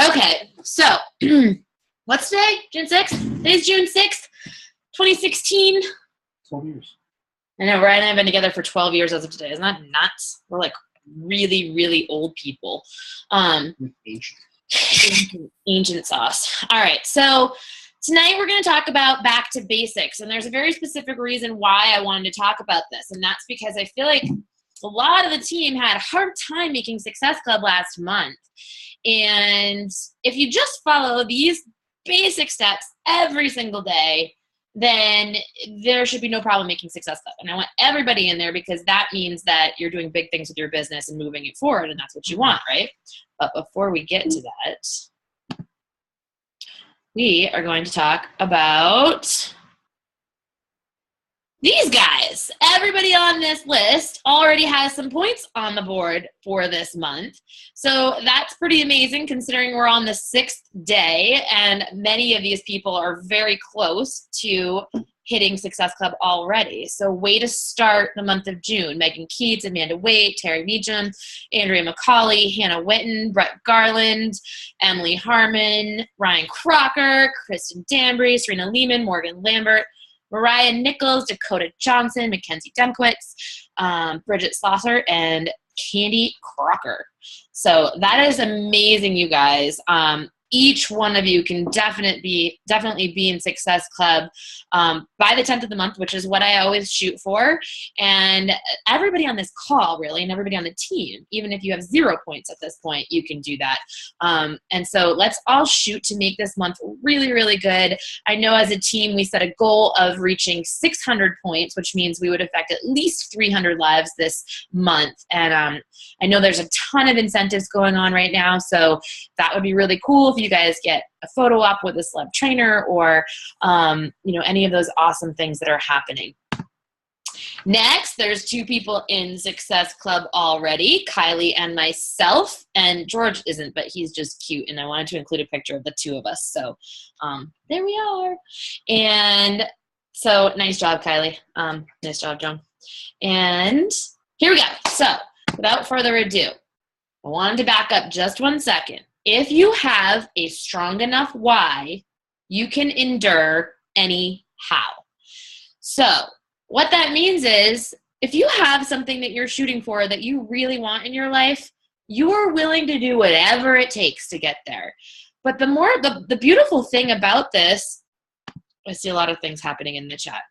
Okay, so what's today? June 6th? Today's June 6th, 2016. 12 years. I know, Ryan and I have been together for 12 years as of today. Isn't that nuts? We're like really, really old people. Ancient sauce. All right, so tonight we're going to talk about back to basics, and there's a very specific reason why I wanted to talk about this, and that's because I feel like a lot of the team had a hard time making Success Club last month. And if you just follow these basic steps every single day, then there should be no problem making Success Club. And I want everybody in there because that means that you're doing big things with your business and moving it forward, and that's what you want, right? But before we get to that, we are going to talk about these guys. Everybody on this list already has some points on the board for this month. So that's pretty amazing considering we're on the 6th day and many of these people are very close to hitting Success Club already. So way to start the month of June. Megan Keats, Amanda Waite, Terry Meacham, Andrea McCauley, Hannah Witten, Brett Garland, Emily Harmon, Ryan Crocker, Kristen Danbury, Serena Lehman, Morgan Lambert, Mariah Nichols, Dakota Johnson, Mackenzie Demkowitz, Bridget Slosser, and Candy Crocker. So that is amazing, you guys. Each one of you can definitely be in Success Club by the 10th of the month, which is what I always shoot for. And everybody on this call, really, and everybody on the team, even if you have 0 points at this point, you can do that. And so let's all shoot to make this month really, really good. I know as a team, we set a goal of reaching 600 points, which means we would affect at least 300 lives this month. And I know there's a ton of incentives going on right now, so that would be really cool if you guys get a photo op with a celeb trainer or any of those awesome things that are happening. Next, there's 2 people in Success Club already, Kylie and myself, and George isn't, but he's just cute, and I wanted to include a picture of the 2 of us. So there we are. And so nice job, Kylie. Nice job, John. And here we go. So without further ado, I wanted to back up just 1 second. If you have a strong enough why, you can endure any how. So what that means is if you have something that you're shooting for that you really want in your life, you are willing to do whatever it takes to get there. But the beautiful thing about this, I see a lot of things happening in the chat.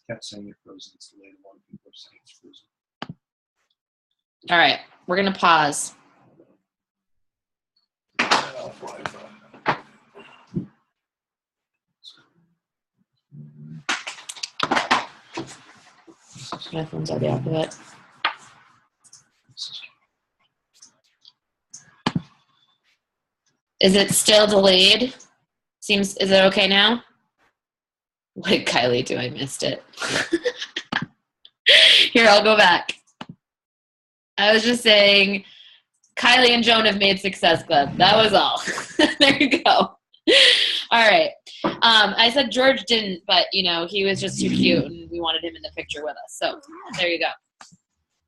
Kept saying you're frozen. It's delayed. A lot of people are saying it's frozen. All right, we're going to pause. My phone's already off of it. Is it still delayed? Is it okay now? What did Kylie do? I missed it. Here, I'll go back. I was just saying Kylie and Joan have made Success Club. That was all. There you go. All right. I said George didn't, but, he was just too cute, and we wanted him in the picture with us. So there you go.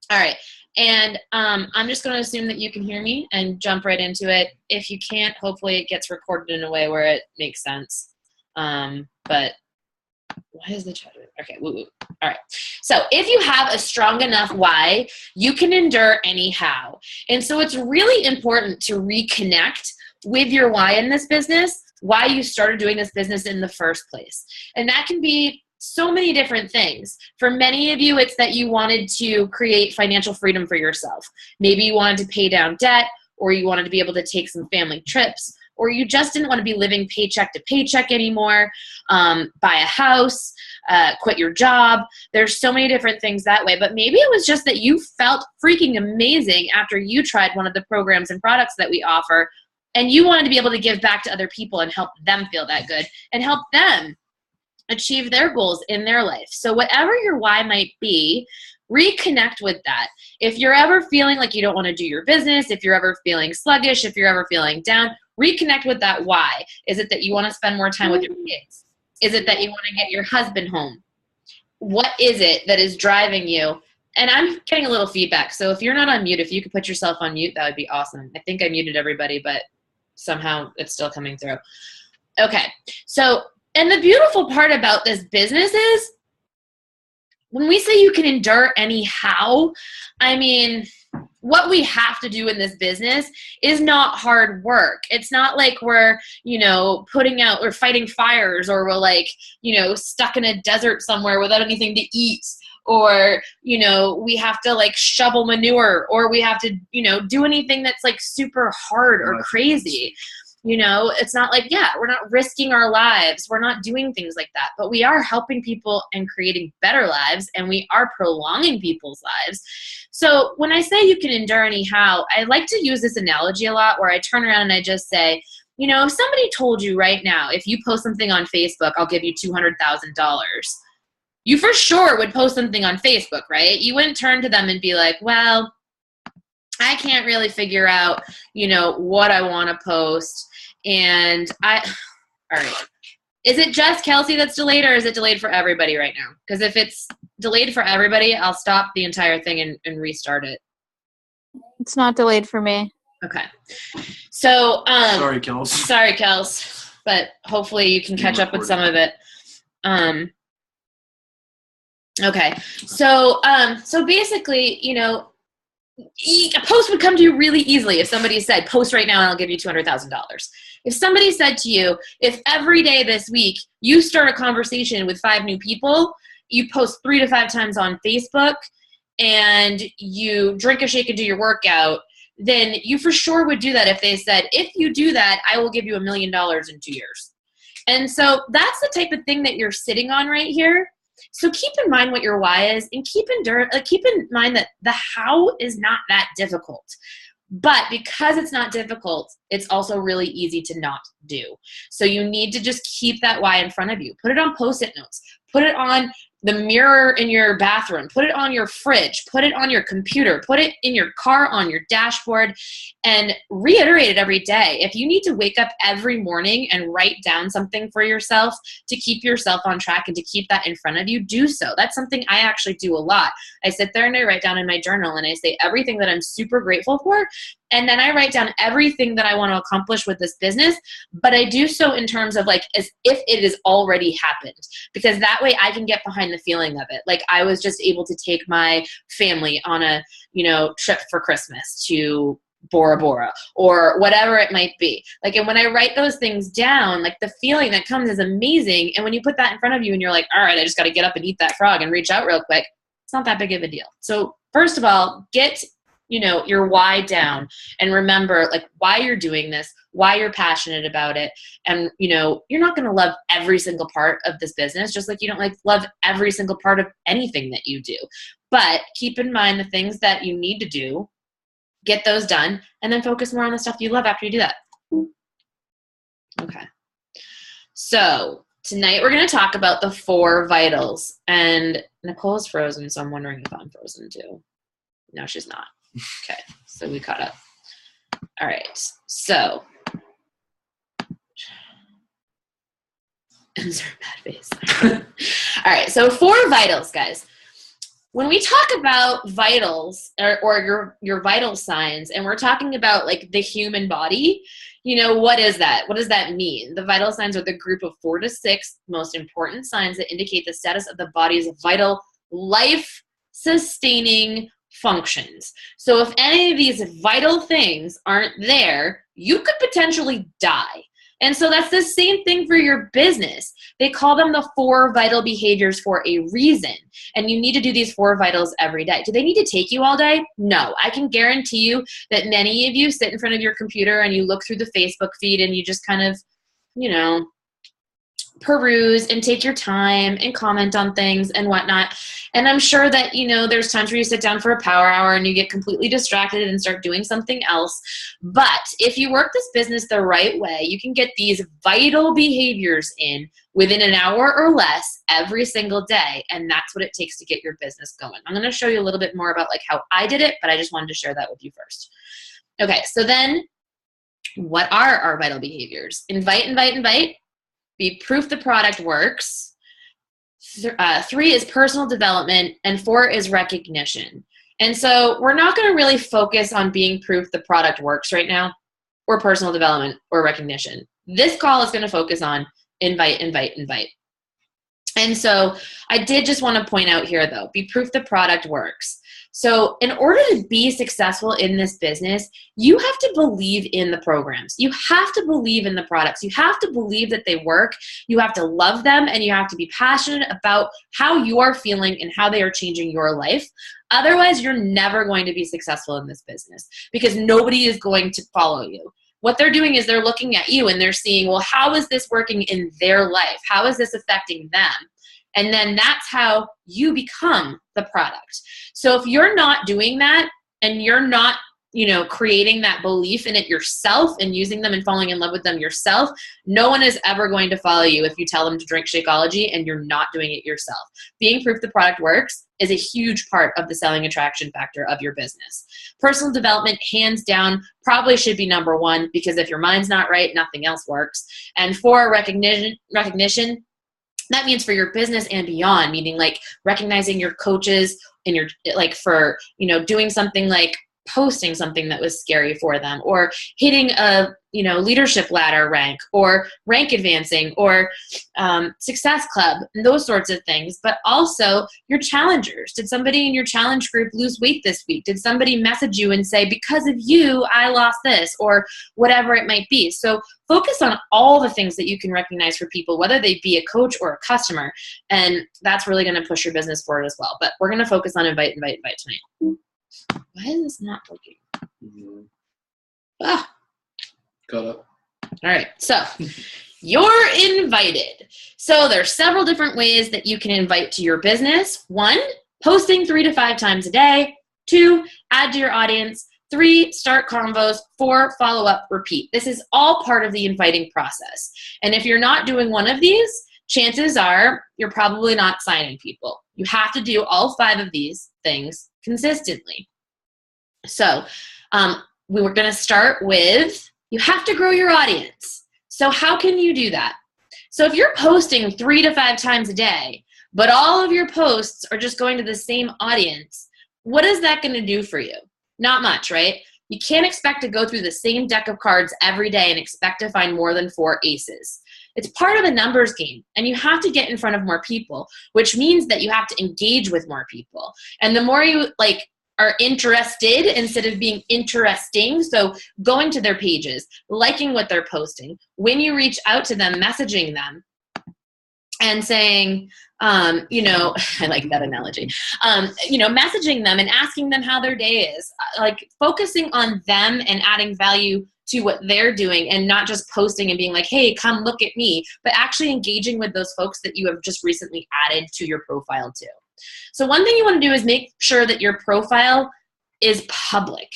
All right. And I'm just going to assume that you can hear me and jump right into it. If you can't, hopefully it gets recorded in a way where it makes sense. But why is the chat? Okay. Woo. All right. So if you have a strong enough why, you can endure anyhow. And so it's really important to reconnect with your why in this business, why you started doing this business in the first place. And that can be so many different things. For many of you, it's that you wanted to create financial freedom for yourself. Maybe you wanted to pay down debt, or you wanted to be able to take some family trips, or you just didn't want to be living paycheck to paycheck anymore, buy a house, quit your job. There's so many different things that way. But maybe it was just that you felt freaking amazing after you tried one of the programs and products that we offer, and you wanted to be able to give back to other people and help them feel that good and help them achieve their goals in their life. So whatever your why might be, reconnect with that. If you're ever feeling like you don't want to do your business, if you're ever feeling sluggish, if you're ever feeling down, reconnect with that why. Is it that you want to spend more time with your kids? Is it that you want to get your husband home? What is it that is driving you? And I'm getting a little feedback. So if you're not on mute, if you could put yourself on mute, that would be awesome. I think I muted everybody, but somehow it's still coming through. Okay. So, and the beautiful part about this business is when we say you can endure anyhow, I mean, what we have to do in this business is not hard work. It's not like we're, putting out or fighting fires, or we're like, stuck in a desert somewhere without anything to eat, or, we have to like shovel manure, or we have to, do anything that's like super hard or crazy. It's not like, we're not risking our lives. We're not doing things like that, but we are helping people and creating better lives, and we are prolonging people's lives. So when I say you can endure anyhow, I like to use this analogy a lot where I turn around and I just say, if somebody told you right now, if you post something on Facebook, I'll give you $200,000. You for sure would post something on Facebook, right? You wouldn't turn to them and be like, well, I can't really figure out, what I want to post. And all right. Is it just Kelsey that's delayed, or is it delayed for everybody right now? Because if it's delayed for everybody, I'll stop the entire thing and restart it. It's not delayed for me. Okay. So, sorry, Kels. Sorry, Kels. But hopefully you can catch up with some of it. Okay. So basically, a post would come to you really easily if somebody said, post right now and I'll give you $200,000. If somebody said to you, if every day this week you start a conversation with 5 new people, you post 3 to 5 times on Facebook, and you drink a shake and do your workout, then you for sure would do that if they said, if you do that, I will give you $1 million in 2 years. And so that's the type of thing that you're sitting on right here. So keep in mind what your why is, and keep in mind that the how is not that difficult. But because it's not difficult, it's also really easy to not do. So you need to just keep that why in front of you. Put it on Post-it notes. Put it on the mirror in your bathroom. Put it on your fridge. Put it on your computer. Put it in your car, on your dashboard, and reiterate it every day. If you need to wake up every morning and write down something for yourself to keep yourself on track and to keep that in front of you, do so. That's something I actually do a lot. I sit there and I write down in my journal and I say everything that I'm super grateful for. And then I write down everything that I want to accomplish with this business, but I do so in terms of like as if it has already happened, because that way I can get behind the feeling of it. Like I was just able to take my family on a, trip for Christmas to Bora Bora or whatever it might be. Like, and when I write those things down, like the feeling that comes is amazing. And when you put that in front of you and you're like, all right, I just got to get up and eat that frog and reach out real quick, it's not that big of a deal. So first of all, get your why down and remember like why you're doing this, why you're passionate about it. And, you're not going to love every single part of this business, just like you don't love every single part of anything that you do. But keep in mind the things that you need to do, get those done, and then focus more on the stuff you love after you do that. Okay. So tonight we're going to talk about the 4 vitals. And Nicole's frozen, so I'm wondering if I'm frozen too. No, she's not. Okay, so we caught up. All right, so insert bad face. All right, so 4 vitals, guys. When we talk about vitals or your vital signs, and we're talking about like the human body, what is that? What does that mean? The vital signs are the group of 4 to 6 most important signs that indicate the status of the body's vital life-sustaining functions. So if any of these vital things aren't there, you could potentially die. And so that's the same thing for your business. They call them the 4 vital behaviors for a reason. And you need to do these 4 vitals every day. Do they need to take you all day? No. I can guarantee you that many of you sit in front of your computer and you look through the Facebook feed and you just kind of, peruse and take your time and comment on things and whatnot. And I'm sure that, there's times where you sit down for a power hour and you get completely distracted and start doing something else. But if you work this business the right way, you can get these vital behaviors in within an hour or less every single day. And that's what it takes to get your business going. I'm going to show you a little bit more about like how I did it, but I just wanted to share that with you first. Okay, so then what are our vital behaviors? Invite, invite, invite. Be proof the product works. 3 is personal development, and 4 is recognition. And so we're not going to really focus on being proof the product works right now. or personal development or recognition. This call is going to focus on invite, invite, invite. And so I did just want to point out here, though, be proof the product works. So in order to be successful in this business, you have to believe in the programs. You have to believe in the products. You have to believe that they work. You have to love them, and you have to be passionate about how you are feeling and how they are changing your life. Otherwise, you're never going to be successful in this business because nobody is going to follow you. What they're doing is they're looking at you and they're seeing, well, how is this working in their life? How is this affecting them? And then that's how you become the product. So if you're not doing that and you're not, creating that belief in it yourself and using them and falling in love with them yourself, no one is ever going to follow you if you tell them to drink Shakeology and you're not doing it yourself. Being proof the product works is a huge part of the selling attraction factor of your business. Personal development, hands down, probably should be number one, because if your mind's not right, nothing else works. And for recognition, that means for your business and beyond, meaning like recognizing your coaches and your, like for, doing something like posting something that was scary for them, or hitting a, leadership ladder rank, or rank advancing, or success club, and those sorts of things. But also your challengers. Did somebody in your challenge group lose weight this week? Did somebody message you and say, because of you, I lost this, or whatever it might be? So focus on all the things that you can recognize for people, whether they be a coach or a customer. And that's really going to push your business forward as well. But we're going to focus on invite, invite, invite tonight. Why is this not working? Ah. Cut up. All right. So you're invited. So there's several different ways that you can invite to your business. 1, posting 3 to 5 times a day. 2, add to your audience. 3, start convos. 4, follow up, repeat. This is all part of the inviting process. And if you're not doing one of these, chances are you're probably not signing people. You have to do all 5 of these things consistently. So we were going to start with, you have to grow your audience. So how can you do that? So if you're posting 3 to 5 times a day, but all of your posts are just going to the same audience, what is that going to do for you? Not much, right? You can't expect to go through the same deck of cards every day and expect to find more than 4 aces. It's part of a numbers game, and you have to get in front of more people, which means that you have to engage with more people. And the more you are interested instead of being interesting, so going to their pages, liking what they're posting, when you reach out to them, messaging them, and saying, I like that analogy, messaging them and asking them how their day is, like focusing on them and adding value to what they're doing, and not just posting and being like, hey, come look at me, but actually engaging with those folks that you have just recently added to your profile too. So one thing you want to do is make sure that your profile is public.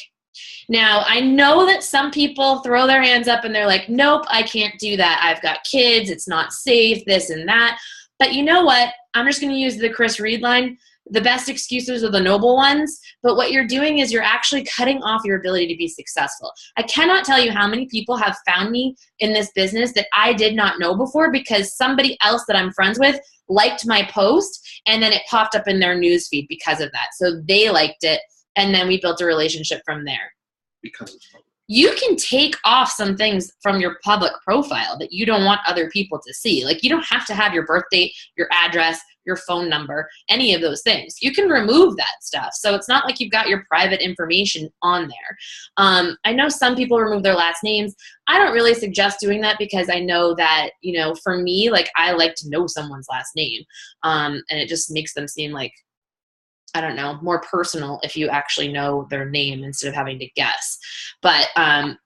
Now, I know that some people throw their hands up and they're like, nope, I can't do that. I've got kids. It's not safe, this and that. But you know what? I'm just going to use the Chris Reed line. The best excuses are the noble ones. But what you're doing is you're actually cutting off your ability to be successful. I cannot tell you how many people have found me in this business that I did not know before because somebody else that I'm friends with liked my post, and then it popped up in their news feed because of that. So they liked it, and then we built a relationship from there. Because it's public. You can take off some things from your public profile that you don't want other people to see. Like, you don't have to have your birth date, your address, your phone number, any of those things. You can remove that stuff. So it's not like you've got your private information on there. I know some people remove their last names. I don't really suggest doing that because I know that, for me, I like to know someone's last name. And it just makes them seem like, I don't know, more personal if you actually know their name instead of having to guess. But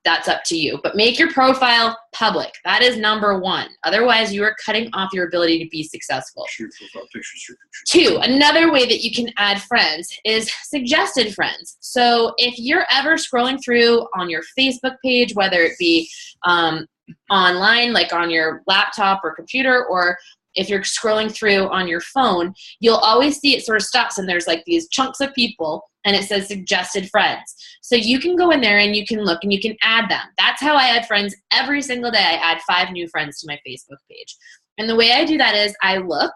that's up to you. But make your profile public. That is number 1. Otherwise, you are cutting off your ability to be successful. Your profile pictures. 2, another way that you can add friends is suggested friends. So if you're ever scrolling through on your Facebook page, whether it be online, like on your laptop or computer, or if you're scrolling through on your phone, you'll always see it sort of stops and there's these chunks of people and it says suggested friends. So you can go in there and you can look and you can add them. That's how I add friends every single day. I add 5 new friends to my Facebook page. And the way I do that is I look,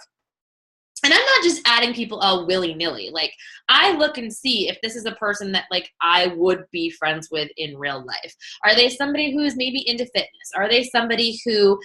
and And I'm not just adding people all willy-nilly. Like, I look and see if this is a person that, like, I would be friends with in real life. Are they somebody who's maybe into fitness? Are they somebody who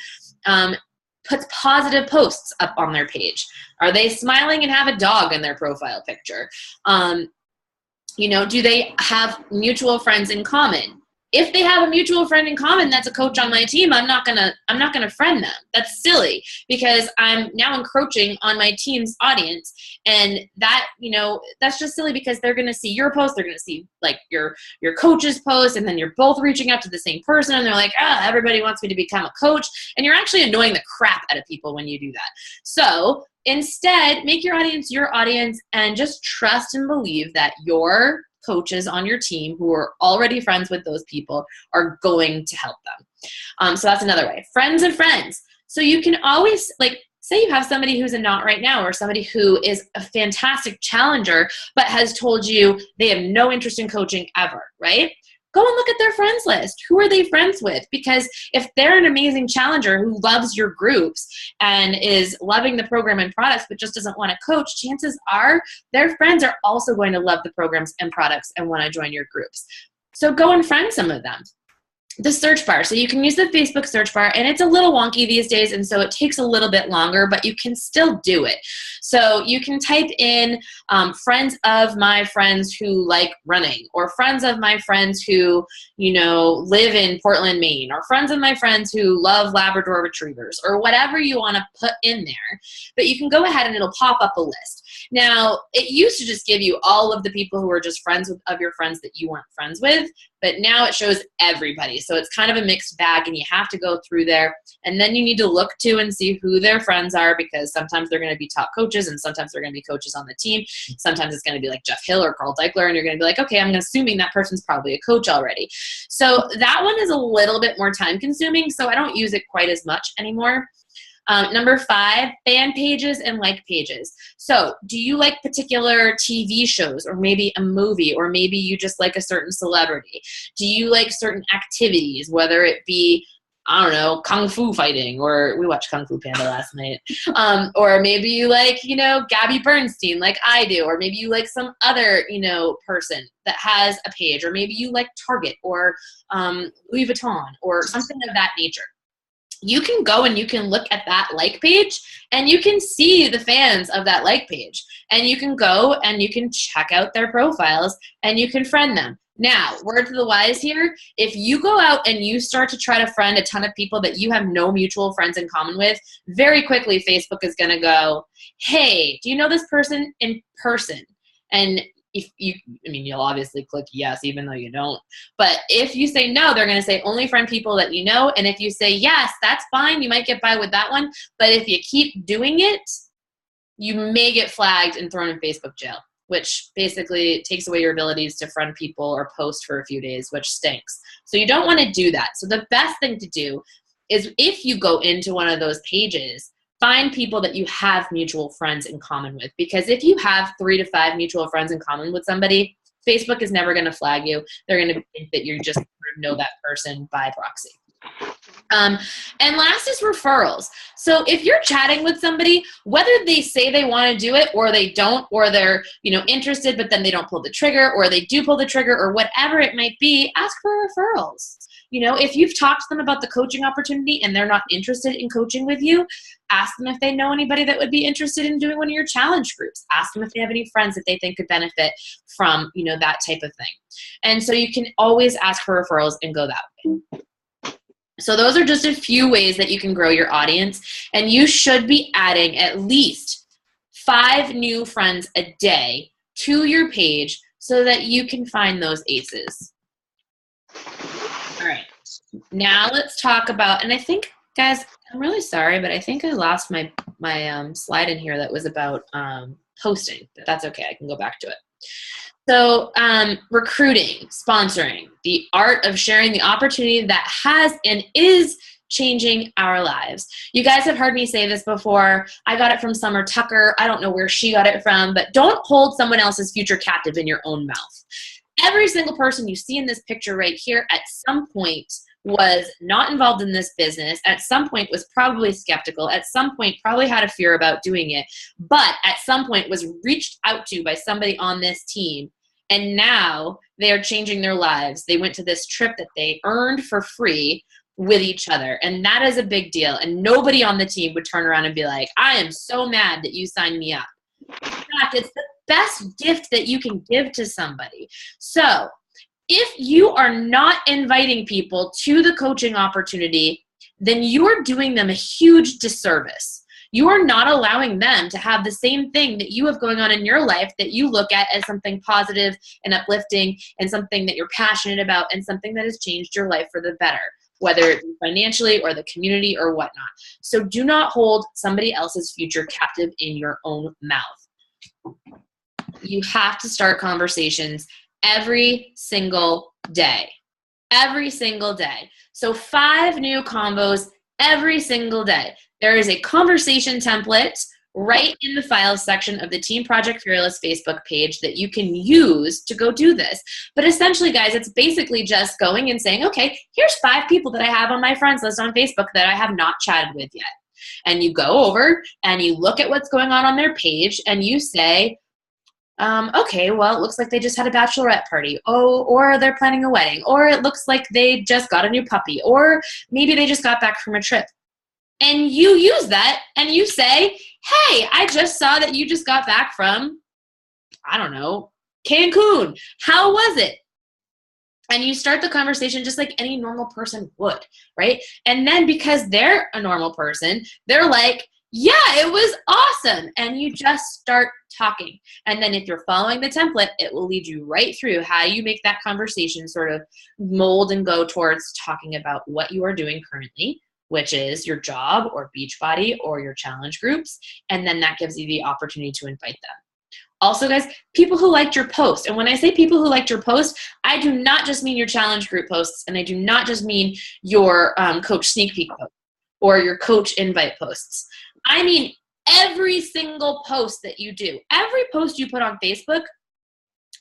puts positive posts up on their page? Are they smiling and have a dog in their profile picture? Do they have mutual friends in common? If they have a mutual friend in common that's a coach on my team, I'm not gonna friend them. That's silly, because I'm now encroaching on my team's audience, and that's just silly, because they're gonna see your post, they're gonna see like your coach's post, and then you're both reaching out to the same person, and they're like, everybody wants me to become a coach, and you're actually annoying the crap out of people when you do that. So instead, make your audience and just trust and believe that your coaches on your team who are already friends with those people are going to help them. So that's another way. Friends of friends. So you can always, like, say you have somebody who's a knot right now, or somebody who is a fantastic challenger but has told you they have no interest in coaching ever, right? Go and look at their friends list. Who are they friends with? Because if they're an amazing challenger who loves your groups and is loving the program and products but just doesn't want to coach, chances are their friends are also going to love the programs and products and want to join your groups. So go and friend some of them. The search bar. So you can use the Facebook search bar, and it's a little wonky these days, and so it takes a little bit longer, but you can still do it. So you can type in friends of my friends who like running, or friends of my friends who, live in Portland, Maine, or friends of my friends who love Labrador retrievers, or whatever you want to put in there. But you can go ahead and it'll pop up a list. Now, it used to just give you all of the people who are just friends of your friends that you weren't friends with, but now it shows everybody. So it's kind of a mixed bag, and you have to go through there, and then you need to look to and see who their friends are, because sometimes they're going to be top coaches, and sometimes they're going to be coaches on the team. Sometimes it's going to be like Jeff Hill or Carl Deichler, and you're going to be like, okay, I'm assuming that person's probably a coach already. So that one is a little bit more time consuming, so I don't use it quite as much anymore. Number 5, fan pages and like pages. So do you like particular TV shows, or maybe a movie, or maybe you just like a certain celebrity? Do you like certain activities, whether it be, I don't know, kung fu fighting, or we watched Kung Fu Panda last night. Or maybe you like, Gabby Bernstein like I do, or maybe you like some other, person that has a page, or maybe you like Target or Louis Vuitton or something of that nature. You can go and you can look at that like page, and you can see the fans of that like page, and you can go and you can check out their profiles and you can friend them. Now, word to the wise here, if you go out and you start to try to friend a ton of people that you have no mutual friends in common with, very quickly Facebook is going to go, hey, do you know this person in person? And you'll obviously click yes, even though you don't. But if you say no, they're going to say only friend people that you know. And if you say yes, that's fine. You might get by with that one. But if you keep doing it, you may get flagged and thrown in Facebook jail, which basically takes away your abilities to friend people or post for a few days, which stinks. So you don't want to do that. So the best thing to do is, if you go into one of those pages, find people that you have mutual friends in common with. Because if you have 3 to 5 mutual friends in common with somebody, Facebook is never going to flag you. They're going to think that you just know that person by proxy. And last is referrals. So if you're chatting with somebody, whether they say they want to do it or they don't, or they're, interested, but then they don't pull the trigger, or they do pull the trigger, or whatever it might be, ask for referrals. If you've talked to them about the coaching opportunity and they're not interested in coaching with you, ask them if they know anybody that would be interested in doing one of your challenge groups. Ask them if they have any friends that they think could benefit from, that type of thing. And so you can always ask for referrals and go that way. So those are just a few ways that you can grow your audience, and you should be adding at least 5 new friends a day to your page so that you can find those aces. All right, now let's talk about, and I think, guys, I'm really sorry, but I think I lost my slide in here that was about posting, but that's okay. I can go back to it. So recruiting, sponsoring, the art of sharing the opportunity that has and is changing our lives. You guys have heard me say this before. I got it from Summer Tucker. I don't know where she got it from, but don't hold someone else's future captive in your own mouth. Every single person you see in this picture right here at some point was not involved in this business, at some point was probably skeptical, at some point probably had a fear about doing it, but at some point was reached out to by somebody on this team, and now they are changing their lives. They went to this trip that they earned for free with each other, and that is a big deal, and nobody on the team would turn around and be like, I am so mad that you signed me up. In fact, it's the best gift that you can give to somebody. So if you are not inviting people to the coaching opportunity, then you're doing them a huge disservice. You are not allowing them to have the same thing that you have going on in your life that you look at as something positive and uplifting and something that you're passionate about and something that has changed your life for the better, whether it be financially or the community or whatnot. So do not hold somebody else's future captive in your own mouth. You have to start conversations every single day. Every single day. So 5 new convos every single day. There is a conversation template right in the files section of the Team Project Fearless Facebook page that you can use to go do this. But essentially, guys, it's basically just going and saying, okay, here's 5 people that I have on my friends list on Facebook that I have not chatted with yet. And you go over and you look at what's going on their page and you say, okay, well, it looks like they just had a bachelorette party. Oh, or they're planning a wedding. Or it looks like they just got a new puppy. Or maybe they just got back from a trip. And you use that and you say, hey, I just saw that you just got back from, I don't know, Cancun. How was it? And you start the conversation just like any normal person would, right? And then because they're a normal person, they're like, yeah, it was awesome. And you just start talking. And then if you're following the template, it will lead you right through how you make that conversation sort of mold and go towards talking about what you are doing currently, which is your job or Beachbody or your challenge groups. And then that gives you the opportunity to invite them. Also, guys, people who liked your post. And when I say people who liked your post, I do not just mean your challenge group posts, and I do not just mean your coach sneak peek post or your coach invite posts. I mean every single post that you do. Every post you put on Facebook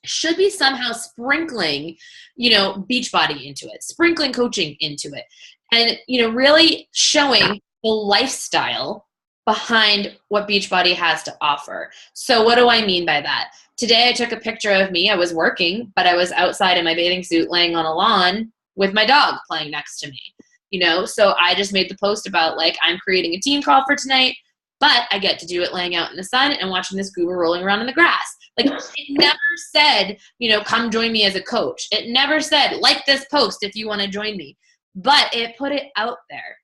should be somehow sprinkling, Beachbody into it, sprinkling coaching into it, and, really showing the lifestyle behind what Beachbody has to offer. So what do I mean by that? Today I took a picture of me. I was working, but I was outside in my bathing suit laying on a lawn with my dog playing next to me. So I just made the post about I'm creating a team call for tonight, but I get to do it laying out in the sun and watching this goober rolling around in the grass. It never said, come join me as a coach. It never said, like this post if you want to join me, but it put it out there.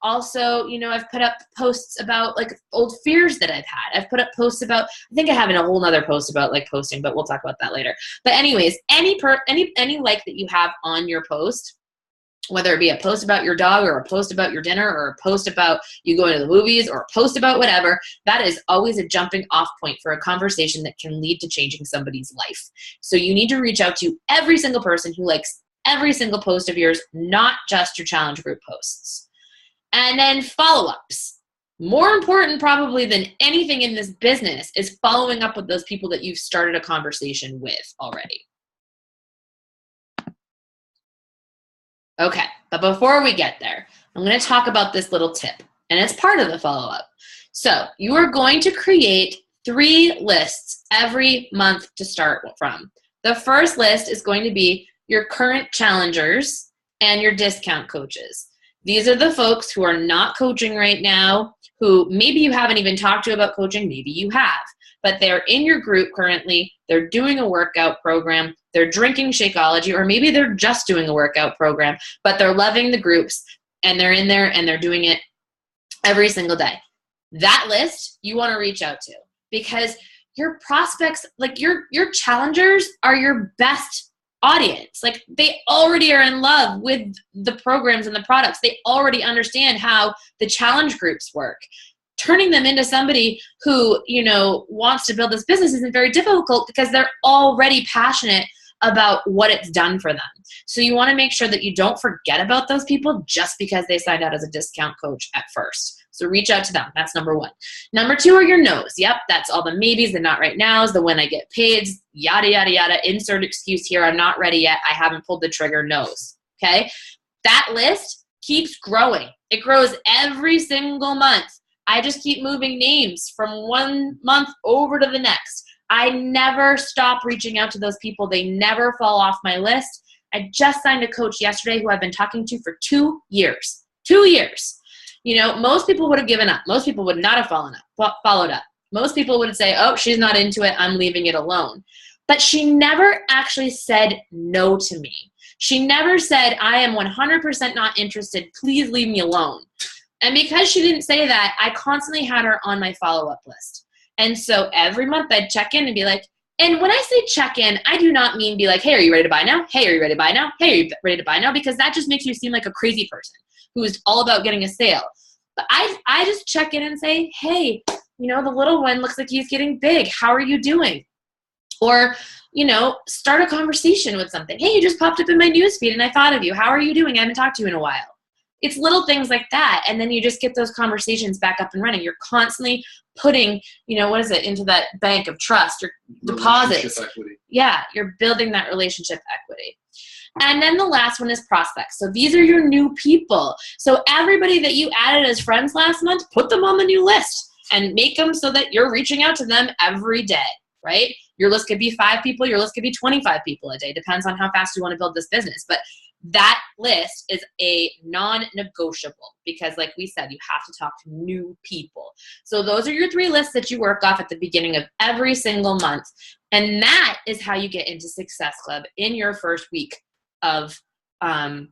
Also, I've put up posts about old fears that I've had. I've put up posts about, I think I have a whole nother post about posting, but we'll talk about that later. But anyways, any like that you have on your post, whether it be a post about your dog or a post about your dinner or a post about you going to the movies or a post about whatever, that is always a jumping off point for a conversation that can lead to changing somebody's life. So you need to reach out to every single person who likes every single post of yours, not just your challenge group posts. And then follow-ups. More important probably than anything in this business is following up with those people that you've started a conversation with already. Okay, but before we get there, I'm going to talk about this little tip, and it's part of the follow-up. So you are going to create 3 lists every month to start from. The first list is going to be your current challengers and your discount coaches. These are the folks who are not coaching right now, who maybe you haven't even talked to about coaching, maybe you have, but they're in your group currently, they're doing a workout program, they're drinking Shakeology, or maybe they're just doing a workout program, but they're loving the groups, and they're in there and they're doing it every single day. That list you want to reach out to, because your prospects, your challengers are your best audience. They already are in love with the programs and the products. They already understand how the challenge groups work. Turning them into somebody who, wants to build this business isn't very difficult because they're already passionate about what it's done for them. So you want to make sure that you don't forget about those people just because they signed out as a discount coach at first. So reach out to them. That's number 1. Number 2 are your no's. Yep, that's all the maybes, the not right nows, the when I get paid, yada, yada, yada. Insert excuse here. I'm not ready yet. I haven't pulled the trigger. No's. Okay? that list keeps growing. It grows every single month. I just keep moving names from one month over to the next. I never stop reaching out to those people. They never fall off my list. I just signed a coach yesterday who I've been talking to for 2 years. 2 years. You know, most people would have given up. Most people would not have followed up. Most people would say, oh, she's not into it. I'm leaving it alone. But she never actually said no to me. She never said, I am 100% not interested. Please leave me alone. And because she didn't say that, I constantly had her on my follow-up list. And so every month I'd check in and be like, and when I say check in, I do not mean be like, hey, are you ready to buy now? Hey, are you ready to buy now? Hey, are you ready to buy now? Because that just makes you seem like a crazy person who is all about getting a sale. But I just check in and say, hey, you know, the little one looks like he's getting big. How are you doing? Or, you know, start a conversation with something. Hey, you just popped up in my newsfeed and I thought of you. How are you doing? I haven't talked to you in a while. It's little things like that. And then you just get those conversations back up and running. You're constantly putting, you know, what is it, into that bank of trust or deposits. Equity. Yeah, you're building that relationship equity. And then the last one is prospects. So these are your new people. So everybody that you added as friends last month, put them on the new list and make them so that you're reaching out to them every day, right? Your list could be 5 people. Your list could be 25 people a day. Depends on how fast you want to build this business. But that list is a non-negotiable because, like we said, you have to talk to new people. So those are your 3 lists that you work off at the beginning of every single month. And that is how you get into Success Club in your first week of the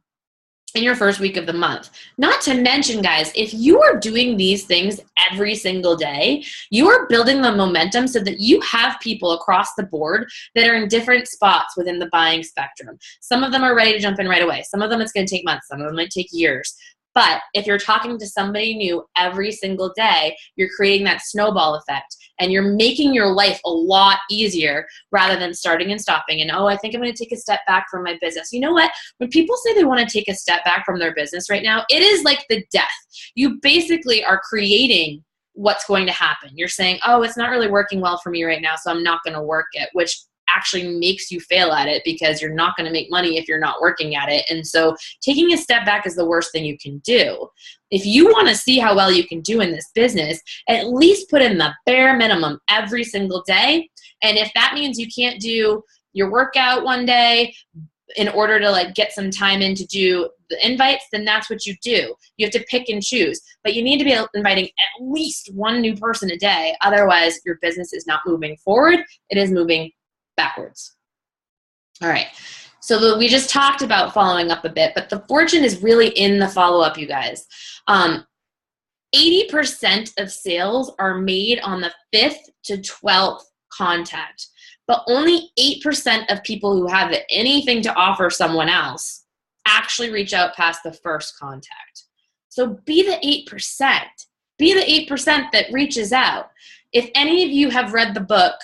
month. Not to mention, guys, if you are doing these things every single day, you are building the momentum so that you have people across the board that are in different spots within the buying spectrum. Some of them are ready to jump in right away. Some of them it's going to take months. Some of them might take years. But if you're talking to somebody new every single day, you're creating that snowball effect and you're making your life a lot easier rather than starting and stopping. And, oh, I think I'm going to take a step back from my business. You know what? When people say they want to take a step back from their business right now, it is like the death. You basically are creating what's going to happen. You're saying, oh, it's not really working well for me right now, so I'm not going to work it, which actually makes you fail at it because you're not going to make money if you're not working at it. And so taking a step back is the worst thing you can do. If you want to see how well you can do in this business, at least put in the bare minimum every single day. And if that means you can't do your workout one day in order to like get some time in to do the invites, then that's what you do. You have to pick and choose, but you need to be inviting at least 1 new person a day. Otherwise, your business is not moving forward. It is moving backwards. All right. So we just talked about following up a bit, but the fortune is really in the follow-up, you guys. 80% of sales are made on the 5th to 12th contact, but only 8% of people who have anything to offer someone else actually reach out past the first contact. So be the 8%. Be the 8% that reaches out. If any of you have read the book,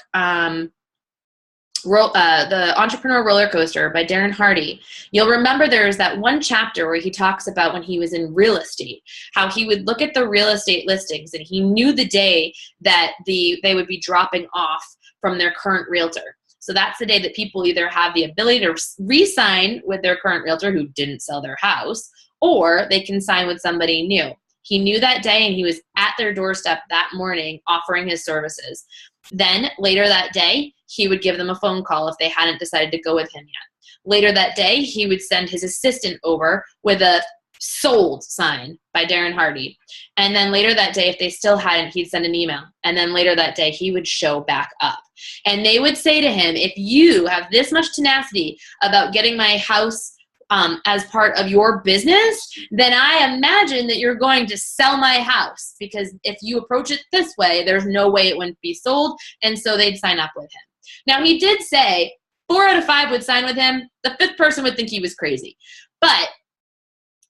The Entrepreneur Roller Coaster by Darren Hardy, you'll remember there's that one chapter where he talks about when he was in real estate, how he would look at the real estate listings and he knew the day that they would be dropping off from their current realtor. So that's the day that people either have the ability to re-sign with their current realtor who didn't sell their house, or they can sign with somebody new. He knew that day and he was at their doorstep that morning offering his services. Then later that day, he would give them a phone call if they hadn't decided to go with him yet. Later that day, he would send his assistant over with a sold sign by Darren Hardy. And then later that day, if they still hadn't, he'd send an email. And then later that day, he would show back up. And they would say to him, if you have this much tenacity about getting my house as part of your business, then I imagine that you're going to sell my house, because if you approach it this way, there's no way it wouldn't be sold. And so they'd sign up with him. Now, he did say 4 out of 5 would sign with him. The 5th person would think he was crazy. But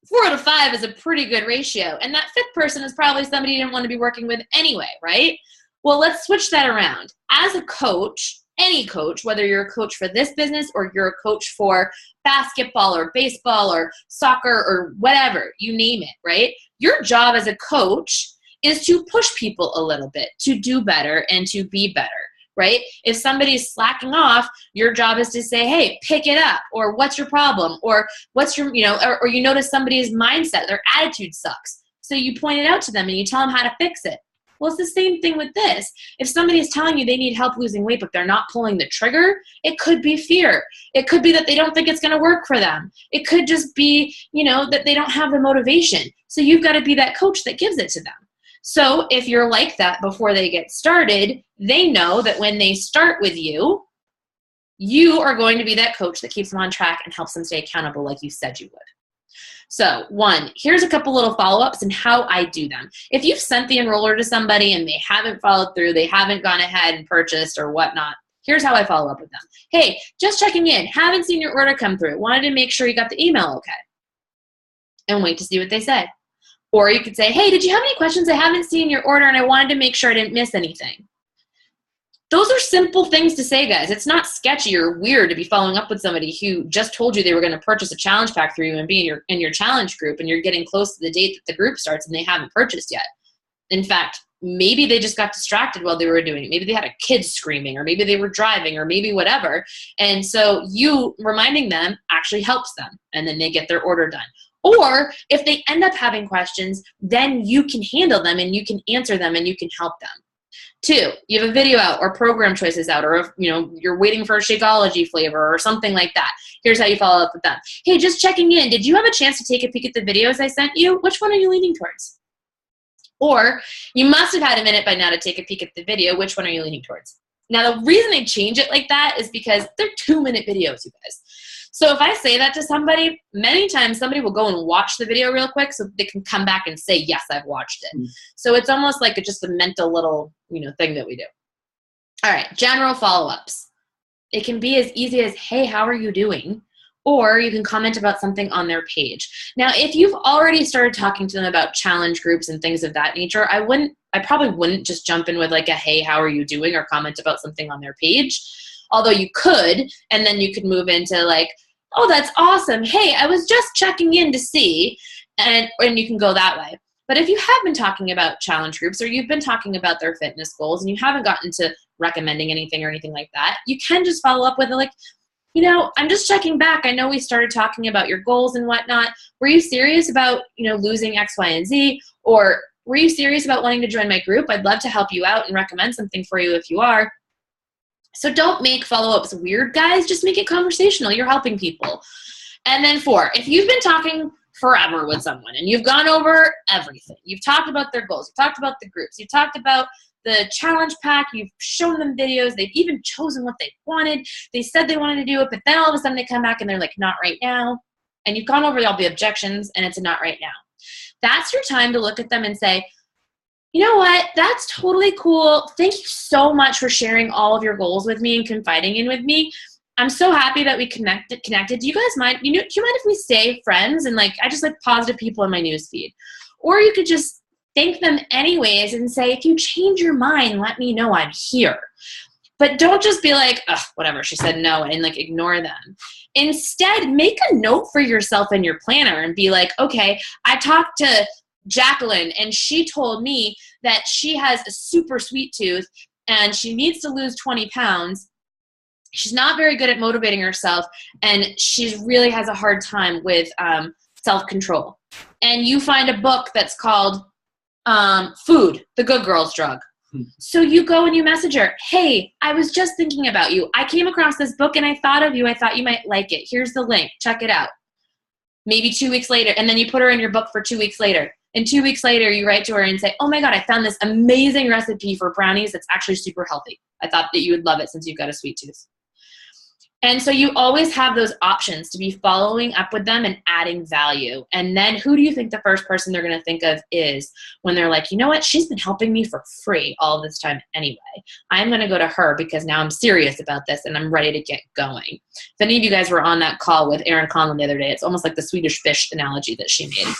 4 out of 5 is a pretty good ratio. And that 5th person is probably somebody you didn't want to be working with anyway, right? Well, let's switch that around. As a coach, any coach, whether you're a coach for this business or you're a coach for basketball or baseball or soccer or whatever, you name it, right? Your job as a coach is to push people a little bit to do better and to be better, right? If somebody's slacking off, your job is to say, hey, pick it up, or what's your problem, or what's your, or you notice somebody's mindset, their attitude sucks. So you point it out to them and you tell them how to fix it. Well, it's the same thing with this. If somebody is telling you they need help losing weight, but they're not pulling the trigger, it could be fear. It could be that they don't think it's going to work for them. It could just be, that they don't have the motivation. So you've got to be that coach that gives it to them. So if you're like that before they get started, they know that when they start with you, you are going to be that coach that keeps them on track and helps them stay accountable like you said you would. So 1, here's a couple little follow-ups and how I do them. If you've sent the enroller to somebody and they haven't followed through, they haven't gone ahead and purchased or whatnot, here's how I follow up with them. Hey, just checking in. Haven't seen your order come through. Wanted to make sure you got the email okay. And wait to see what they say. Or you could say, hey, did you have any questions? I haven't seen your order and I wanted to make sure I didn't miss anything. Those are simple things to say, guys. It's not sketchy or weird to be following up with somebody who just told you they were going to purchase a challenge pack through you and be in your challenge group, and you're getting close to the date that the group starts and they haven't purchased yet. In fact, maybe they just got distracted while they were doing it. Maybe they had a kid screaming, or maybe they were driving, or maybe whatever. And so you reminding them actually helps them, and then they get their order done. Or if they end up having questions, then you can handle them and you can answer them and you can help them. 2, you have a video out or program choices out, or if, you're waiting for a Shakeology flavor or something like that. Here's how you follow up with them. Hey, just checking in. Did you have a chance to take a peek at the videos I sent you? Which one are you leaning towards? Or you must have had a minute by now to take a peek at the video. Which one are you leaning towards? Now, the reason I change it like that is because they're 2-minute videos, you guys. So if I say that to somebody, many times somebody will go and watch the video real quick so they can come back and say, yes, I've watched it. So it's almost like just a mental little, thing that we do. All right, general follow-ups. It can be as easy as, hey, how are you doing? Or you can comment about something on their page. Now, if you've already started talking to them about challenge groups and things of that nature, I probably wouldn't just jump in with like a, hey, how are you doing? Or comment about something on their page. Although you could, and then you could move into like, oh, that's awesome. Hey, I was just checking in to see, and you can go that way. But if you have been talking about challenge groups, or you've been talking about their fitness goals and you haven't gotten to recommending anything or anything like that, you can just follow up with like, I'm just checking back. I know we started talking about your goals and whatnot. Were you serious about, losing X, Y, and Z? Or were you serious about wanting to join my group? I'd love to help you out and recommend something for you if you are. So don't make follow-ups weird, guys. Just make it conversational. You're helping people. And then 4, if you've been talking forever with someone and you've gone over everything, you've talked about their goals, you've talked about the groups, you've talked about the challenge pack, you've shown them videos, they've even chosen what they wanted, they said they wanted to do it, but then all of a sudden they come back and they're like, not right now. And you've gone over all the objections and it's a not right now. That's your time to look at them and say, you know what? That's totally cool. Thank you so much for sharing all of your goals with me and confiding in with me. I'm so happy that we connected. Do you guys mind? Do you mind if we stay friends? And I just like positive people in my newsfeed. Or you could just thank them anyways and say, if you change your mind, let me know. I'm here. But don't just be like, ugh, whatever, she said no, and ignore them. Instead, make a note for yourself in your planner and be like, okay, I talked to Jacqueline, and she told me that she has a super sweet tooth and she needs to lose 20 pounds. She's not very good at motivating herself, and she really has a hard time with self-control. And you find a book that's called Food, the Good Girl's Drug. So you go and you message her, hey, I was just thinking about you. I came across this book and I thought of you. I thought you might like it. Here's the link. Check it out. Maybe 2 weeks later, and then you put her in your book for 2 weeks later. And 2 weeks later, you write to her and say, oh my God, I found this amazing recipe for brownies that's actually super healthy. I thought that you would love it since you've got a sweet tooth. And so you always have those options to be following up with them and adding value. And then who do you think the first person they're going to think of is when they're like, you know what, she's been helping me for free all this time anyway. I'm going to go to her because now I'm serious about this and I'm ready to get going. If any of you guys were on that call with Erin Conlon the other day, it's almost like the Swedish fish analogy that she made.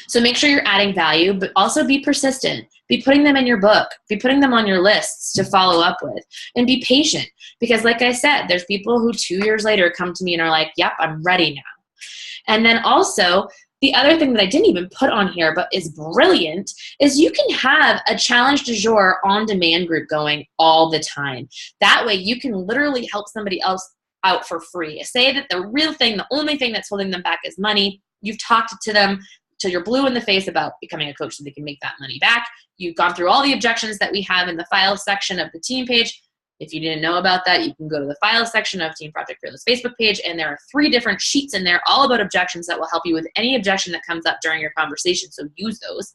So make sure you're adding value, but also be persistent. Be putting them in your book. Be putting them on your lists to follow up with. And be patient. Because like I said, there's people who 2 years later come to me and are like, yep, I'm ready now. And then also, the other thing that I didn't even put on here, but is brilliant, is you can have a challenge du jour on-demand group going all the time. That way you can literally help somebody else out for free. Say that the real thing, the only thing that's holding them back is money. You've talked to them till you're blue in the face about becoming a coach so they can make that money back. You've gone through all the objections that we have in the files section of the team page. If you didn't know about that, you can go to the files section of Team Project Fearless Facebook page, and there are 3 different sheets in there all about objections that will help you with any objection that comes up during your conversation, so use those.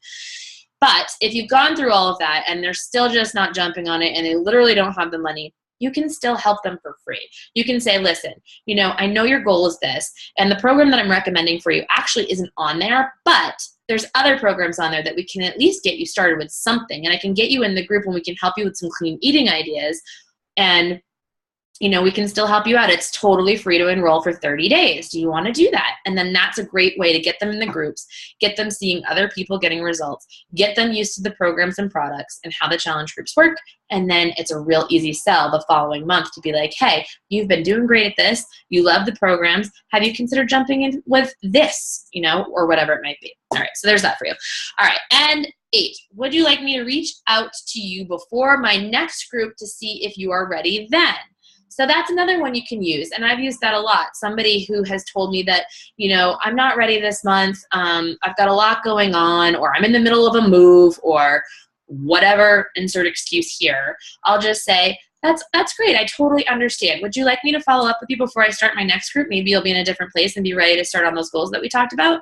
But if you've gone through all of that and they're still just not jumping on it and they literally don't have the money, you can still help them for free. You can say, listen, I know your goal is this, and the program that I'm recommending for you actually isn't on there, but there's other programs on there that we can at least get you started with something, and I can get you in the group and we can help you with some clean eating ideas, and we can still help you out. It's totally free to enroll for 30 days. Do you want to do that? And then that's a great way to get them in the groups, get them seeing other people getting results, get them used to the programs and products and how the challenge groups work. And then it's a real easy sell the following month to be like, hey, you've been doing great at this. You love the programs. Have you considered jumping in with this, or whatever it might be? All right. So there's that for you. All right. And 8, would you like me to reach out to you before my next group to see if you are ready then? So that's another one you can use, and I've used that a lot. Somebody who has told me that, I'm not ready this month, I've got a lot going on, or I'm in the middle of a move, or whatever, insert excuse here. I'll just say, that's great, I totally understand. Would you like me to follow up with you before I start my next group? Maybe you'll be in a different place and be ready to start on those goals that we talked about.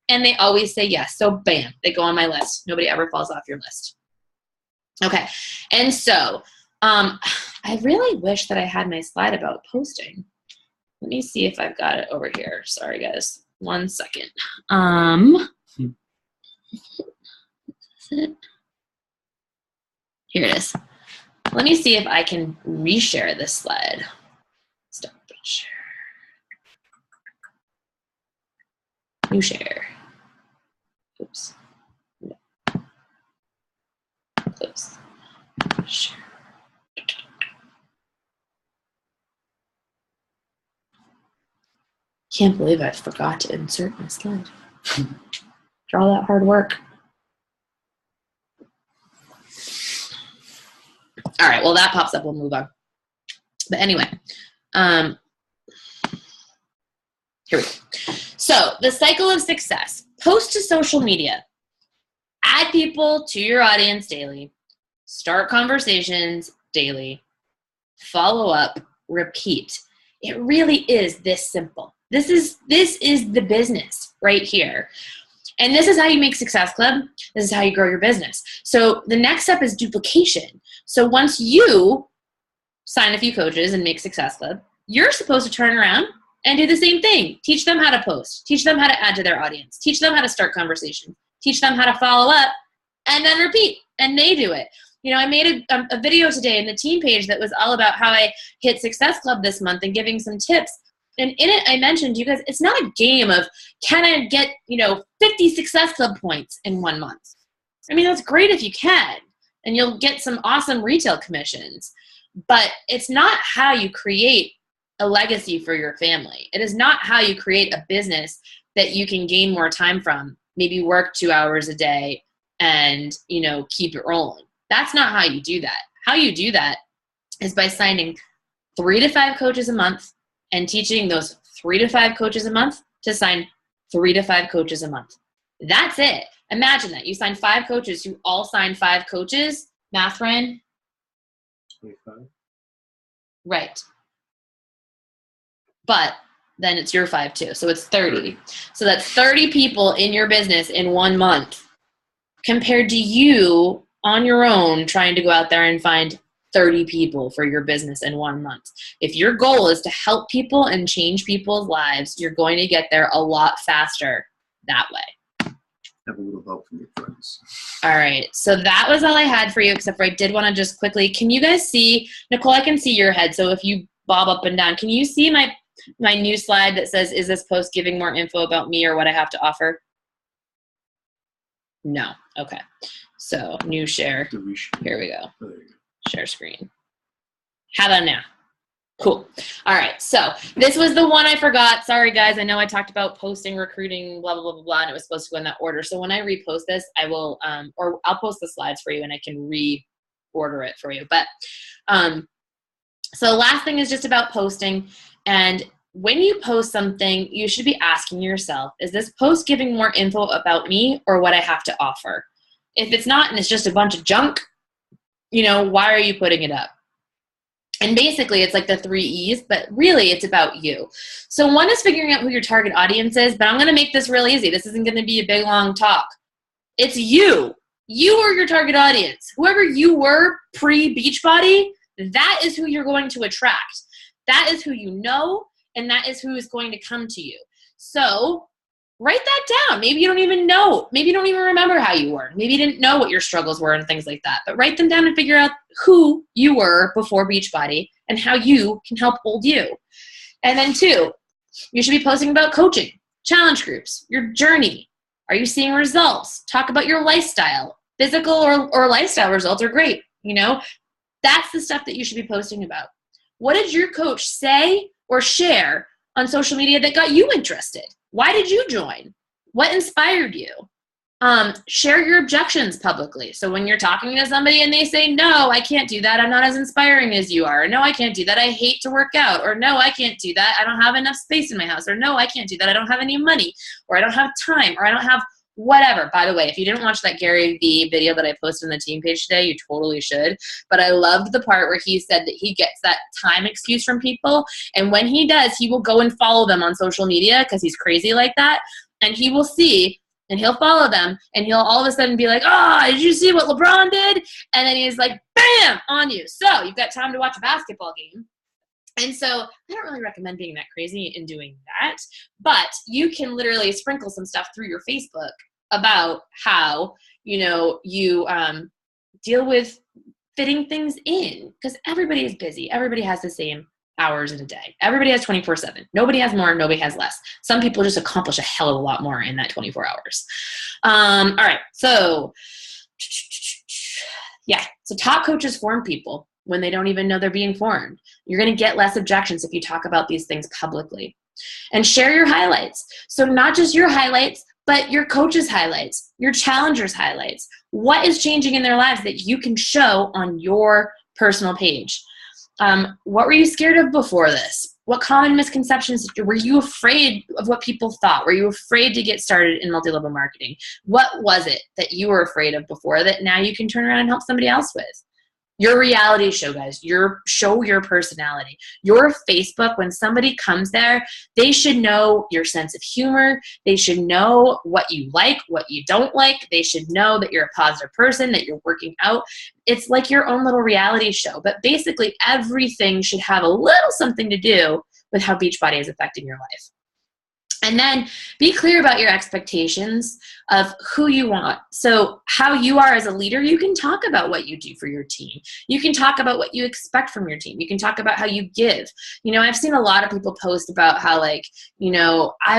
And they always say yes, so bam, they go on my list. Nobody ever falls off your list. Okay, and so, I really wish that I had my slide about posting. Let me see if I've got it over here. Sorry, guys. 1 second. Here it is. Let me see if I can reshare this slide. Stop and share. New share. Oops. No. Close. Share. Can't believe I forgot to insert my slide. After all that hard work. All right, well, that pops up. We'll move on. But anyway, here we go. So the cycle of success. Post to social media. Add people to your audience daily. Start conversations daily. Follow up. Repeat. It really is this simple. This is the business right here. And this is how you make Success Club. This is how you grow your business. So the next step is duplication. So once you sign a few coaches and make Success Club, you're supposed to turn around and do the same thing. Teach them how to post. Teach them how to add to their audience. Teach them how to start conversations. Teach them how to follow up and then repeat. And they do it. I made a video today in the team page that was all about how I hit Success Club this month and giving some tips. And in it, I mentioned, you guys, it's not a game of, can I get, 50 Success Club points in 1 month? I mean, that's great if you can, and you'll get some awesome retail commissions. But it's not how you create a legacy for your family. It is not how you create a business that you can gain more time from, maybe work 2 hours a day and, keep it rolling. That's not how you do that. How you do that is by signing 3 to 5 coaches a month and teaching those 3 to 5 coaches a month to sign 3 to 5 coaches a month. That's it. Imagine that. You sign 5 coaches who all sign 5 coaches. Math, Ryan? 25. Right. But then it's your 5 too. So it's 30. So that's 30 people in your business in 1 month compared to you on your own trying to go out there and find 30 people for your business in 1 month. If your goal is to help people and change people's lives, you're going to get there a lot faster that way. Have a little help from your friends. All right. So that was all I had for you, except for I did want to just quickly, can you guys see, Nicole, I can see your head. So if you bob up and down, can you see my new slide that says, is this post giving more info about me or what I have to offer? No. Okay. So new share. Here we go. There you go. Share screen. How about now? Cool. All right. So this was the one I forgot. Sorry, guys. I know I talked about posting, recruiting, blah, blah, blah, blah, blah, and it was supposed to go in that order. So when I repost this, I will, or I'll post the slides for you and I can reorder it for you. But so last thing is just about posting. And when you post something, you should be asking yourself, is this post giving more info about me or what I have to offer? If it's not and it's just a bunch of junk, why are you putting it up? And basically, it's like the 3 E's, but really it's about you. So one is figuring out who your target audience is, but I'm going to make this real easy. This isn't going to be a big, long talk. It's you. You are your target audience. Whoever you were pre-Beachbody, that is who you're going to attract. That is who you know, and that is who is going to come to you. So write that down. Maybe you don't even know. Maybe you don't even remember how you were. Maybe you didn't know what your struggles were and things like that. But write them down and figure out who you were before Beachbody and how you can help old you. And then 2, you should be posting about coaching, challenge groups, your journey. Are you seeing results? Talk about your lifestyle. Physical or lifestyle results are great. That's the stuff that you should be posting about. What did your coach say or share on social media that got you interested? Why did you join? What inspired you? Share your objections publicly. So when you're talking to somebody and they say, no, I can't do that. I'm not as inspiring as you are. Or no, I can't do that. I hate to work out. Or no, I can't do that. I don't have enough space in my house. Or no, I can't do that. I don't have any money. Or I don't have time. Or I don't have whatever. By the way, if you didn't watch that Gary Vee video that I posted on the team page today, you totally should. But I loved the part where he said that he gets that time excuse from people. And when he does, he will go and follow them on social media because he's crazy like that. And he will see and he'll follow them and he'll all of a sudden be like, oh, did you see what LeBron did? And then he's like, bam, on you. So you've got time to watch a basketball game. And so I don't really recommend being that crazy in doing that, but you can literally sprinkle some stuff through your Facebook about how, you deal with fitting things in, because everybody is busy. Everybody has the same hours in a day. Everybody has 24/7. Nobody has more, nobody has less. Some people just accomplish a hell of a lot more in that 24 hours. All right. So top coaches form people when they don't even know they're being formed. You're going to get less objections if you talk about these things publicly. And share your highlights. So not just your highlights, but your coach's highlights, your challenger's highlights. What is changing in their lives that you can show on your personal page? What were you scared of before this? What common misconceptions were you afraid of what people thought? Were you afraid to get started in multi-level marketing? What was it that you were afraid of before that now you can turn around and help somebody else with? Your reality show, guys. Show your personality. Your Facebook, when somebody comes there, they should know your sense of humor. They should know what you like, what you don't like. They should know that you're a positive person, that you're working out. It's like your own little reality show. But basically, everything should have a little something to do with how Beachbody is affecting your life. And then be clear about your expectations of who you want. So how you are as a leader, you can talk about what you do for your team. You can talk about what you expect from your team. You can talk about how you give. I've seen a lot of people post about how I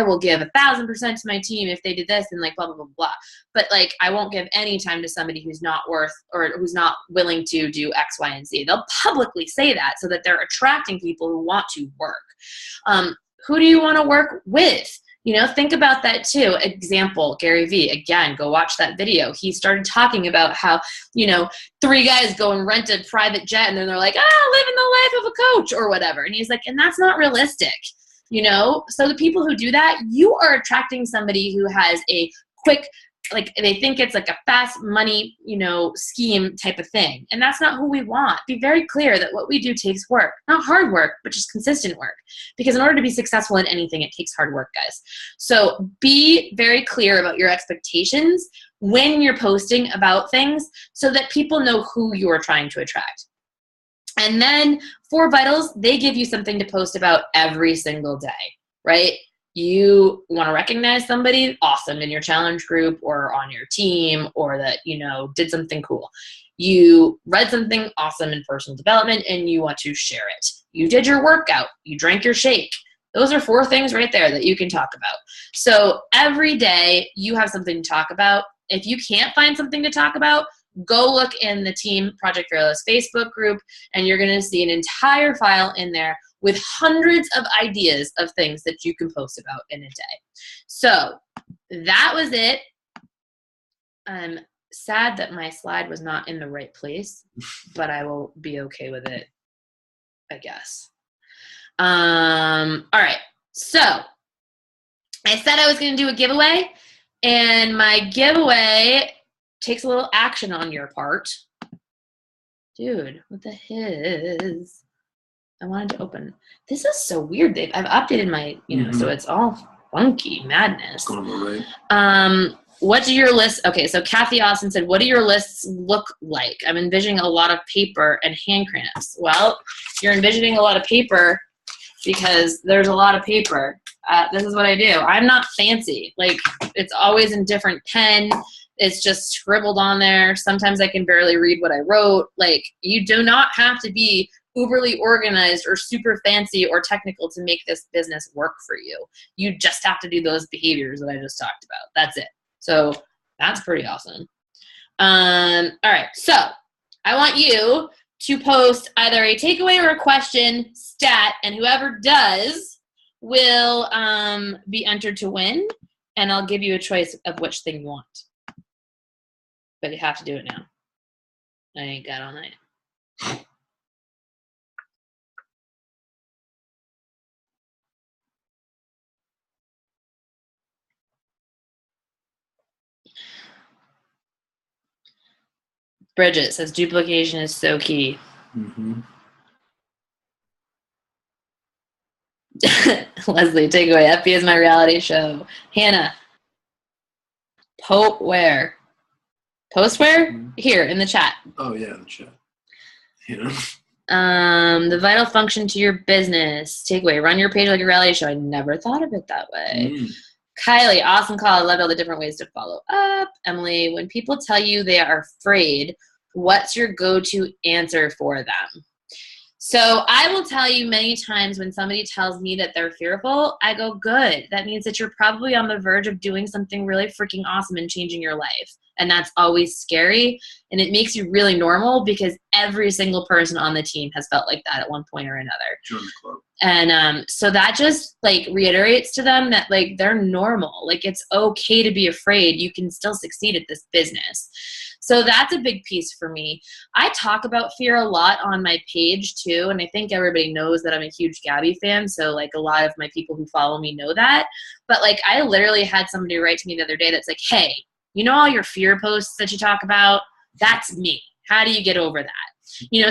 will give 1,000% to my team if they did this and blah, blah, blah, blah. But I won't give any time to somebody who's not worth or who's not willing to do X, Y, and Z. They'll publicly say that so that they're attracting people who want to work. Who do you want to work with? Think about that too. Example, Gary Vee, again, go watch that video. He started talking about how, 3 guys go and rent a private jet and then they're like, living the life of a coach or whatever. And he's like, and that's not realistic, So the people who do that, you are attracting somebody who has a quick, they think it's like a fast money, scheme type of thing. And that's not who we want. Be very clear that what we do takes work, not hard work, but just consistent work. Because in order to be successful in anything, it takes hard work, guys. So be very clear about your expectations when you're posting about things so that people know who you're trying to attract. And then for Vitals, they give you something to post about every single day, right? You want to recognize somebody awesome in your challenge group or on your team or that, did something cool. You read something awesome in personal development and you want to share it. You did your workout. You drank your shake. Those are 4 things right there that you can talk about. So every day you have something to talk about. If you can't find something to talk about, go look in the Team Project Fearless Facebook group and you're going to see an entire file in there with hundreds of ideas of things that you can post about in a day. So that was it. I'm sad that my slide was not in the right place, but I will be okay with it, I guess. All right. So I said I was going to do a giveaway, and my giveaway takes a little action on your part. Dude, what the hiz? I wanted to open. This is so weird. I've updated my, so it's all funky madness. Going right. What do your lists? Okay, so Kathy Austin said, what do your lists look like? I'm envisioning a lot of paper and hand cramps. Well, you're envisioning a lot of paper because there's a lot of paper. This is what I do. I'm not fancy. Like, it's always in different pen. It's just scribbled on there. Sometimes I can barely read what I wrote. Like, you do not have to be uberly organized or super fancy or technical to make this business work for you. You just have to do those behaviors that I just talked about. That's it. So that's pretty awesome. All right. So I want you to post either a takeaway or a question stat, and whoever does will be entered to win, and I'll give you a choice of which thing you want. But you have to do it now. I ain't got all night. Bridget says duplication is so key. Mm-hmm. Leslie, takeaway. FB is my reality show. Hannah, where? Post where? Mm-hmm. Here in the chat. Oh yeah, in the chat. Yeah. The vital function to your business. Takeaway. Run your page like a reality show. I never thought of it that way. Kylie, awesome call. I loved all the different ways to follow up. Emily, when people tell you they are afraid, what's your go-to answer for them? So I will tell you many times when somebody tells me that they're fearful, I go, good. That means that you're probably on the verge of doing something really freaking awesome and changing your life. And that's always scary. And it makes you really normal because every single person on the team has felt like that at one point or another. Join the club. And so that just like reiterates to them that like they're normal. Like it's okay to be afraid. You can still succeed at this business. So that's a big piece for me. I talk about fear a lot on my page too. And I think everybody knows that I'm a huge Gabby fan. So like a lot of my people who follow me know that. But like I literally had somebody write to me the other day that's like, hey, you know all your fear posts that you talk about? That's me. How do you get over that?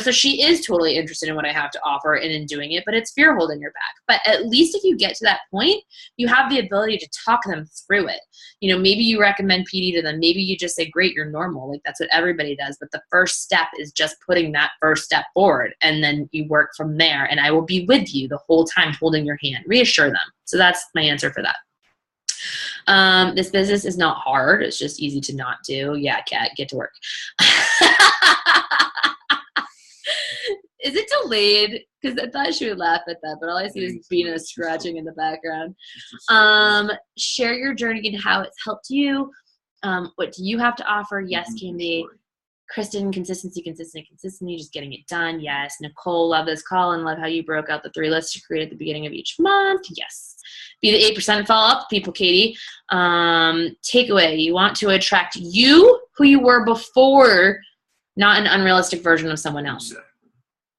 So she is totally interested in what I have to offer and in doing it, but it's fear holding your back. But at least if you get to that point, you have the ability to talk them through it. Maybe you recommend PD to them. Maybe you just say, great, you're normal. Like that's what everybody does. But the first step is just putting that first step forward. And then you work from there. And I will be with you the whole time holding your hand. Reassure them. So that's my answer for that. This business is not hard. It's just easy to not do. Yeah, Kat, get to work. Is it delayed? Because I thought she would laugh at that, but all I see is Bina scratching in the background. Share your journey and how it's helped you. What do you have to offer? Yes, Candy. Kristen, consistency, just getting it done. Yes. Nicole, love this call and love how you broke out the 3 lists you create at the beginning of each month. Yes. Be the 8% follow up people, Katie. Takeaway, you want to attract you who you were before, not an unrealistic version of someone else. Exactly.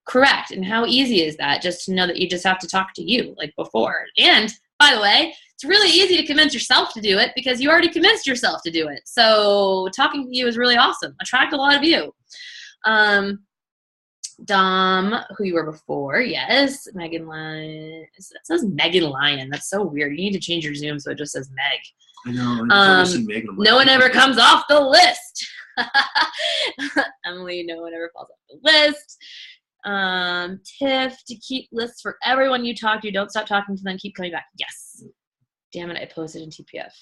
Correct. And how easy is that? Just to know that you just have to talk to you like before. And by the way, it's really easy to convince yourself to do it because you already convinced yourself to do it. So talking to you is really awesome. Attract a lot of you. Dom, who you were before. Yes. Megan Lyon. It says Megan Lyon. That's so weird. You need to change your Zoom so it just says Meg. I know. Megan, no one ever comes off the list. Emily, no one ever falls off the list. Tiff, to keep lists for everyone you talk to. Don't stop talking to them. Keep coming back. Yes. Damn it, I posted in TPF.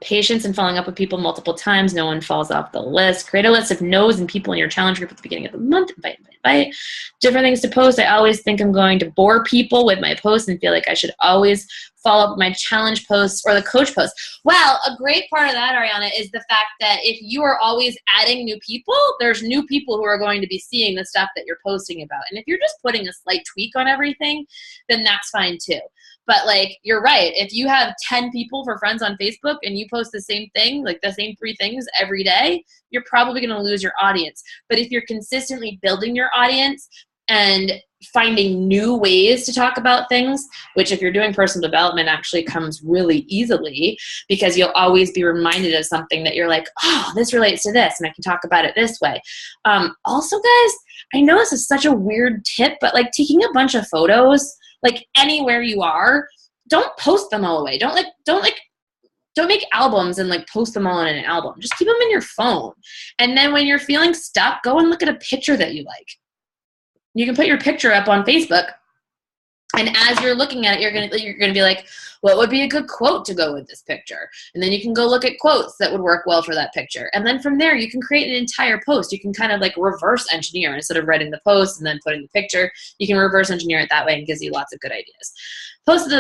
Patience and following up with people multiple times. No one falls off the list. Create a list of no's and people in your challenge group at the beginning of the month. Invite. Different things to post. I always think I'm going to bore people with my posts and feel like I should always follow up with my challenge posts or the coach posts. Well, a great part of that, Ariana, is the fact that if you are always adding new people, there's new people who are going to be seeing the stuff that you're posting about. And if you're just putting a slight tweak on everything, then that's fine too. But like, you're right. If you have 10 people for friends on Facebook and you post the same thing, like the same 3 things every day, you're probably going to lose your audience. But if you're consistently building your audience and finding new ways to talk about things, which if you're doing personal development actually comes really easily, because you'll always be reminded of something that you're like, oh, this relates to this and I can talk about it this way. Also, guys, I know this is such a weird tip, but like taking a bunch of photos, like anywhere you are, don't post them all away. Don't make albums and like post them all in an album. Just keep them in your phone. And then when you're feeling stuck, go and look at a picture that you like. You can put your picture up on Facebook, and as you're looking at it, you're gonna be like, what would be a good quote to go with this picture? And then you can go look at quotes that would work well for that picture. And then from there, you can create an entire post. You can kind of like reverse engineer. Instead of writing the post and then putting the picture, you can reverse engineer it that way, and gives you lots of good ideas. Post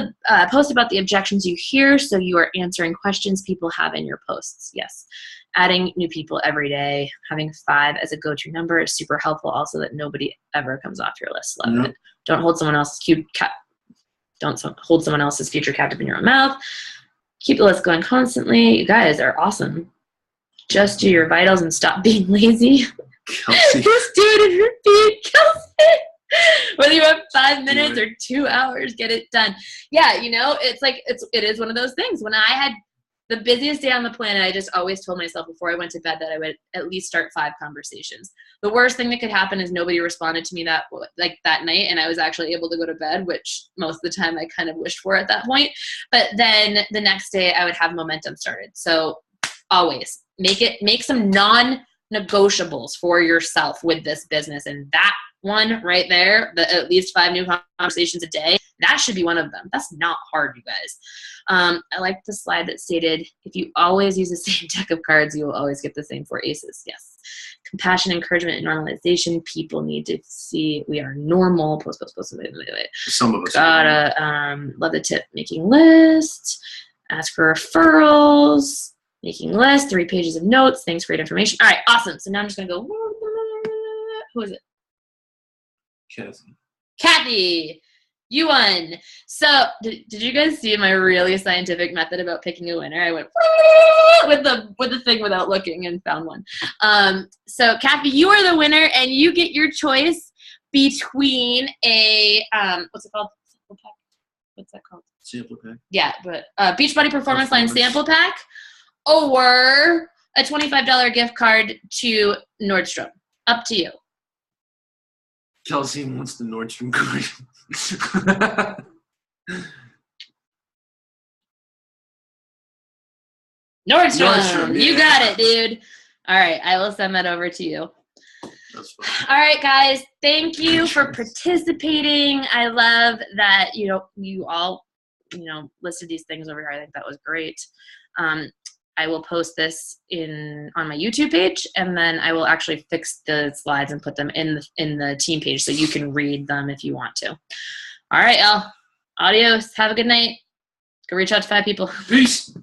about the objections you hear, so you are answering questions people have in your posts. Yes. Adding new people every day, having 5 as a go-to number is super helpful. Also, that nobody ever comes off your list. Love it. Don't hold someone else's hold someone else's future captive in your own mouth. Keep the list going constantly. You guys are awesome. Just do your vitals and stop being lazy. Kelsey. Just do it in repeat, Kelsey. Whether you have 5 minutes or 2 hours, get it done. Yeah, you know, it is one of those things. When I had the busiest day on the planet, I just always told myself before I went to bed that I would at least start 5 conversations. The worst thing that could happen is nobody responded to me that night, and I was actually able to go to bed, which most of the time I kind of wished for at that point. But then the next day I would have momentum started. So always make some non-negotiables for yourself with this business, and that one right there, the at least 5 new conversations a day, that should be one of them. That's not hard, you guys. I like the slide that stated, if you always use the same deck of cards, you will always get the same 4 aces. Yes. Compassion, encouragement, and normalization. People need to see we are normal. Post. Wait. Some of us Gotta, love the tip. Making lists. Ask for referrals. Making lists. 3 pages of notes. Thanks, great information. All right, awesome. So now I'm just going to go, who is it? Kathy, you won. So did you guys see my really scientific method about picking a winner? I went with the thing without looking and found one. So Kathy, you are the winner, and you get your choice between a what's it called? Sample pack? What's that called? Sample pack. Yeah, but Beachbody Performance Line sample pack, or a $25 gift card to Nordstrom. Up to you. Kelsey wants the Nordstrom card. Nordstrom, yeah. You got it, dude. All right, I will send that over to you. That's fine. All right, guys, thank you for participating. I love that you all listed these things over here. I think that was great. I will post this on my YouTube page, and then I will actually fix the slides and put them in the team page so you can read them if you want to. All right, y'all. Adios. Have a good night. Go reach out to 5 people. Peace.